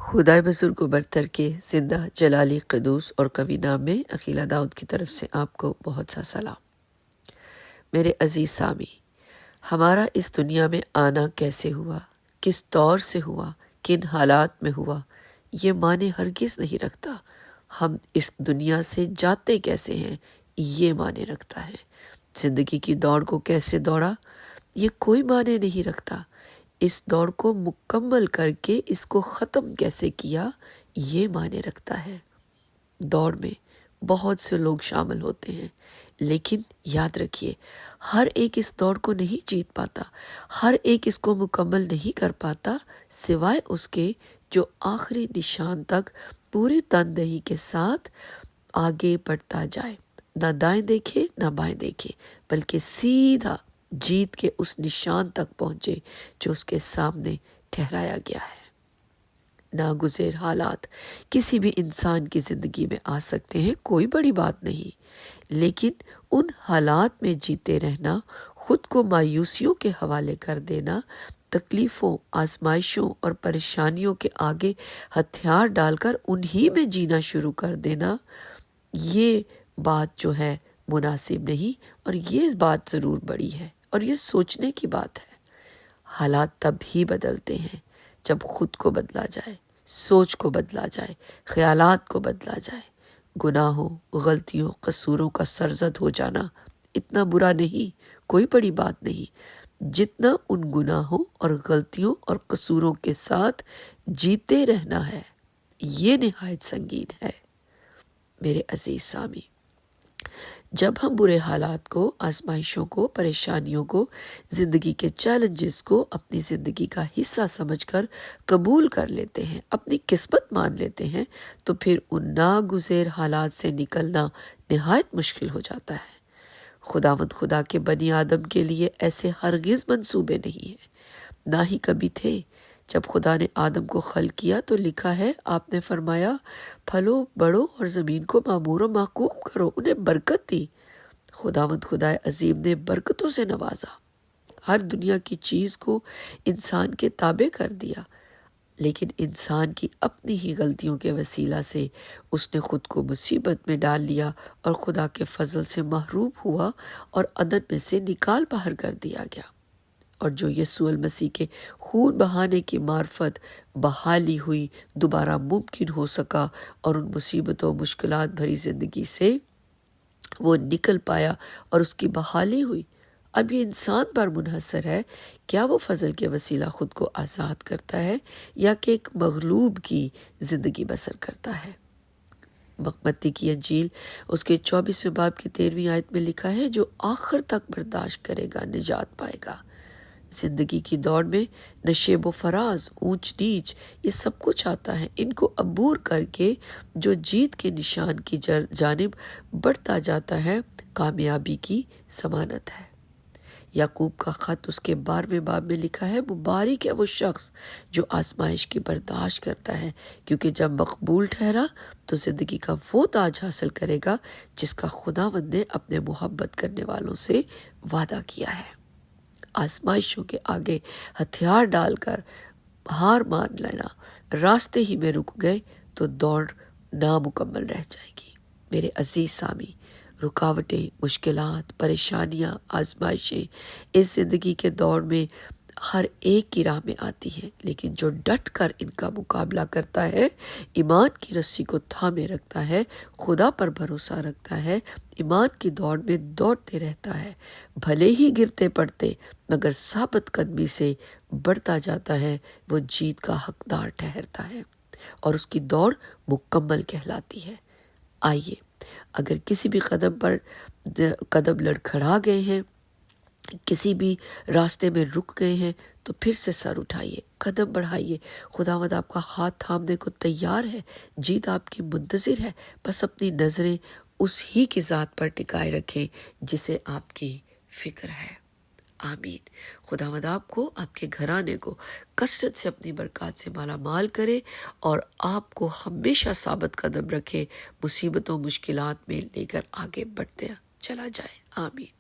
خدائے بزرگ کو برتر کے زندہ جلالی قدوس اور قوی نام میں عقیلہ داؤد کی طرف سے آپ کو بہت سا سلام۔ میرے عزیز سامی، ہمارا اس دنیا میں آنا کیسے ہوا، کس طور سے ہوا، کن حالات میں ہوا، یہ معنی ہرگز نہیں رکھتا۔ ہم اس دنیا سے جاتے کیسے ہیں، یہ معنی رکھتا ہے۔ زندگی کی دوڑ کو کیسے دوڑا، یہ کوئی معنی نہیں رکھتا۔ اس دوڑ کو مکمل کر کے اس کو ختم کیسے کیا، یہ معنی رکھتا ہے۔ دوڑ میں بہت سے لوگ شامل ہوتے ہیں، لیکن یاد رکھیے ہر ایک اس دوڑ کو نہیں جیت پاتا، ہر ایک اس کو مکمل نہیں کر پاتا، سوائے اس کے جو آخری نشان تک پوری تندہی کے ساتھ آگے بڑھتا جائے، نہ دائیں دیکھے نہ بائیں دیکھے، بلکہ سیدھا جیت کے اس نشان تک پہنچے جو اس کے سامنے ٹھہرایا گیا ہے۔ ناگزیر حالات کسی بھی انسان کی زندگی میں آ سکتے ہیں، کوئی بڑی بات نہیں، لیکن ان حالات میں جیتے رہنا، خود کو مایوسیوں کے حوالے کر دینا، تکلیفوں، آزمائشوں اور پریشانیوں کے آگے ہتھیار ڈال کر انہی میں جینا شروع کر دینا، یہ بات جو ہے مناسب نہیں، اور یہ بات ضرور بڑی ہے اور یہ سوچنے کی بات ہے۔ حالات تب ہی بدلتے ہیں جب خود کو بدلا جائے، سوچ کو بدلا جائے، خیالات کو بدلا جائے۔ گناہوں، غلطیوں، قصوروں کا سرزد ہو جانا اتنا برا نہیں، کوئی بڑی بات نہیں، جتنا ان گناہوں اور غلطیوں اور قصوروں کے ساتھ جیتے رہنا ہے، یہ نہایت سنگین ہے۔ میرے عزیز سامی، جب ہم برے حالات کو، آزمائشوں کو، پریشانیوں کو، زندگی کے چیلنجز کو اپنی زندگی کا حصہ سمجھ کر قبول کر لیتے ہیں، اپنی قسمت مان لیتے ہیں، تو پھر ان ناگزیر حالات سے نکلنا نہایت مشکل ہو جاتا ہے۔ خداوند خدا کے بنی آدم کے لیے ایسے ہرگز منصوبے نہیں ہیں، نہ ہی کبھی تھے۔ جب خدا نے آدم کو خلق کیا تو لکھا ہے، آپ نے فرمایا پھلو بڑھو اور زمین کو معمور و محکوم کرو، انہیں برکت دی۔ خداوند خدائے عظیم نے برکتوں سے نوازا، ہر دنیا کی چیز کو انسان کے تابع کر دیا، لیکن انسان کی اپنی ہی غلطیوں کے وسیلہ سے اس نے خود کو مصیبت میں ڈال لیا اور خدا کے فضل سے محروم ہوا اور عدن میں سے نکال باہر کر دیا گیا۔ اور جو یسوع المسیح کے خون بہانے کی معرفت بحالی ہوئی، دوبارہ ممکن ہو سکا اور ان مصیبتوں مشکلات بھری زندگی سے وہ نکل پایا اور اس کی بحالی ہوئی۔ اب یہ انسان پر منحصر ہے، کیا وہ فضل کے وسیلہ خود کو آزاد کرتا ہے یا کہ ایک مغلوب کی زندگی بسر کرتا ہے۔ متی کی انجیل اس کے 24ویں باب کی 13ویں آیت میں لکھا ہے، جو آخر تک برداشت کرے گا نجات پائے گا۔ زندگی کی دوڑ میں نشیب و فراز، اونچ نیچ، یہ سب کچھ آتا ہے۔ ان کو عبور کر کے جو جیت کے نشان کی جانب بڑھتا جاتا ہے، کامیابی کی ضمانت ہے۔ یعقوب کا خط اس کے 12ویں باب میں لکھا ہے، مبارک ہے وہ شخص جو آزمائش کی برداشت کرتا ہے، کیونکہ جب مقبول ٹھہرا تو زندگی کا وہ تاج حاصل کرے گا جس کا خداوند نے اپنے محبت کرنے والوں سے وعدہ کیا ہے۔ آزمائشوں کے آگے ہتھیار ڈال کر ہار مان لینا، راستے ہی میں رک گئے تو دوڑ نامکمل رہ جائے گی۔ میرے عزیز سامی، رکاوٹیں، مشکلات، پریشانیاں، آزمائشیں اس زندگی کے دوڑ میں ہر ایک کی راہ میں آتی ہیں، لیکن جو ڈٹ کر ان کا مقابلہ کرتا ہے، ایمان کی رسی کو تھامے رکھتا ہے، خدا پر بھروسہ رکھتا ہے، ایمان کی دوڑ میں دوڑتے رہتا ہے، بھلے ہی گرتے پڑتے مگر ثابت قدمی سے بڑھتا جاتا ہے، وہ جیت کا حقدار ٹھہرتا ہے اور اس کی دوڑ مکمل کہلاتی ہے۔ آئیے، اگر کسی بھی قدم پر قدم لڑکھڑا گئے ہیں، کسی بھی راستے میں رک گئے ہیں، تو پھر سے سر اٹھائیے، قدم بڑھائیے۔ خداوند آپ کا ہاتھ تھامنے کو تیار ہے، جیت آپ کی منتظر ہے، بس اپنی نظریں اس ہی کی ذات پر ٹکائے رکھیں جسے آپ کی فکر ہے۔ آمین۔ خداوند آپ کو، آپ کے گھرانے کو کثرت سے اپنی برکات سے مالا مال کرے اور آپ کو ہمیشہ ثابت قدم رکھے، مصیبتوں مشکلات میں لے کر آگے بڑھتے چلا جائے۔ آمین۔